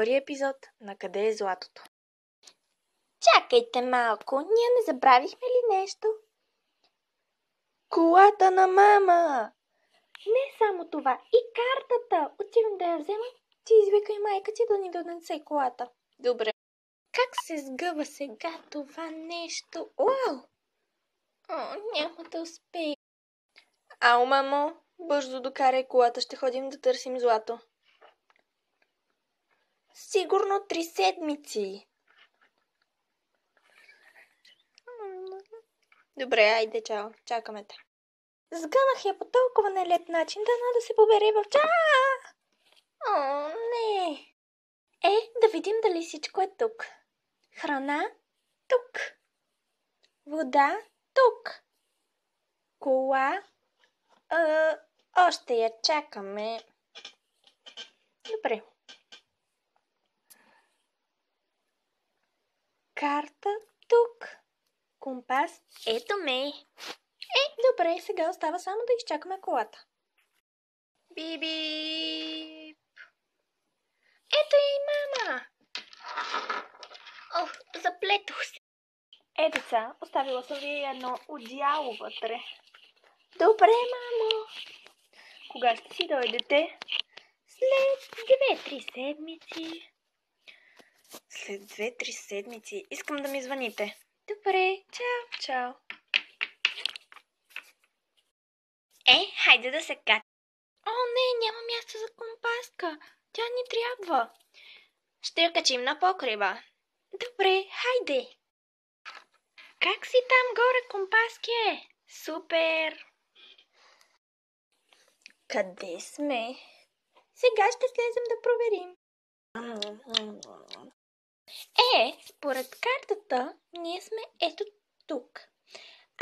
Втори епизод на Къде е златото? Чакайте малко, ние не забравихме ли нещо? Колата на мама! Не само това, и картата. Отивам да я взема. Ти извикай майка ти да ни донесе колата. Добре. Как се сгъва сега това нещо? Уау! Няма да успея. Ау, мамо, бързо докарай колата, ще ходим да търсим злато. Сигурно 3 седмици. Добре, айде, чао, чакаме те. Сгънах я по толкова нелеп начин, дано да се побере в О, не! Да видим дали всичко е тук. Храна? Тук. Вода? Тук. Кола? Още я чакаме. Добре. Карта? Тук. Компас? Ето ме. Добре, сега остава само да изчакаме колата. Биби! Ето и мама! Заплетох се. Деца, оставила съм ви едно одеяло вътре. Добре, мамо. Кога ще си дойдете? След 2-3 седмици. След 2-3 седмици искам да ми звъните. Добре, чао. Чао. Хайде да се качим. Не, няма място за компаска. Тя ни трябва. Ще я качим на покрива. Добре, хайде. Как си там горе, компаске? Супер! Къде сме? Сега ще слезем да проверим. Според картата, ние сме ето тук.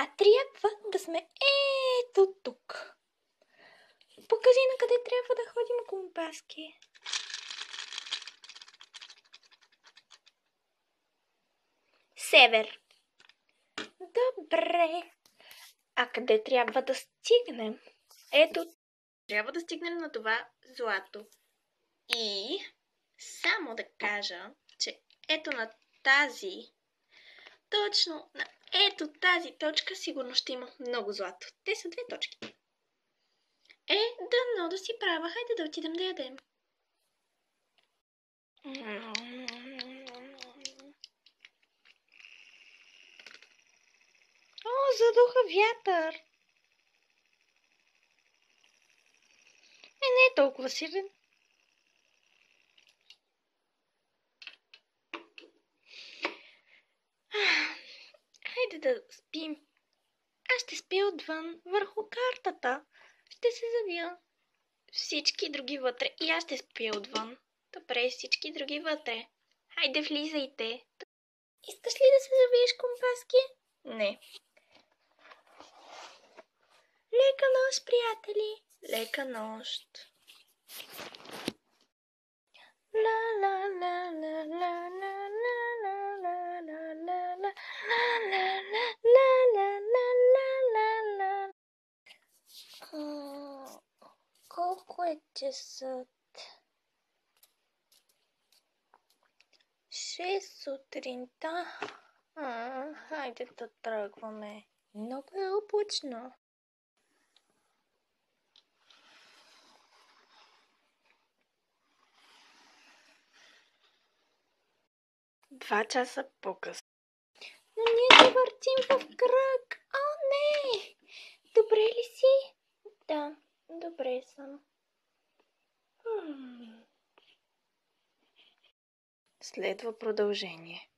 А трябва да сме ето тук. Покажи на къде трябва да ходим, компаски. Север. Добре. А къде трябва да стигнем? Ето, трябва да стигнем на това злато. И само да кажа, че ето на тази, точно на ето тази точка сигурно ще има много злато. Те са 2 точки. Дано да си права. Хайде да отидем да ядем. Задуха вятър. Не е толкова силен. Хайде да спим. Аз ще спя отвън, върху картата. Ще се завия. Всички други вътре. И аз ще спя отвън. Добре, всички други вътре. Хайде, влизайте. Искаш ли да се завиеш, компаски? Не. Лека нощ, приятели. Лека нощ. Колко е часът? 6 сутринта. Хайде да тръгваме. Много е облачно. Два часа по-късно. Но ние се въртим в кръг. Не! Добре ли си? Да, добре съм. Следва продължение.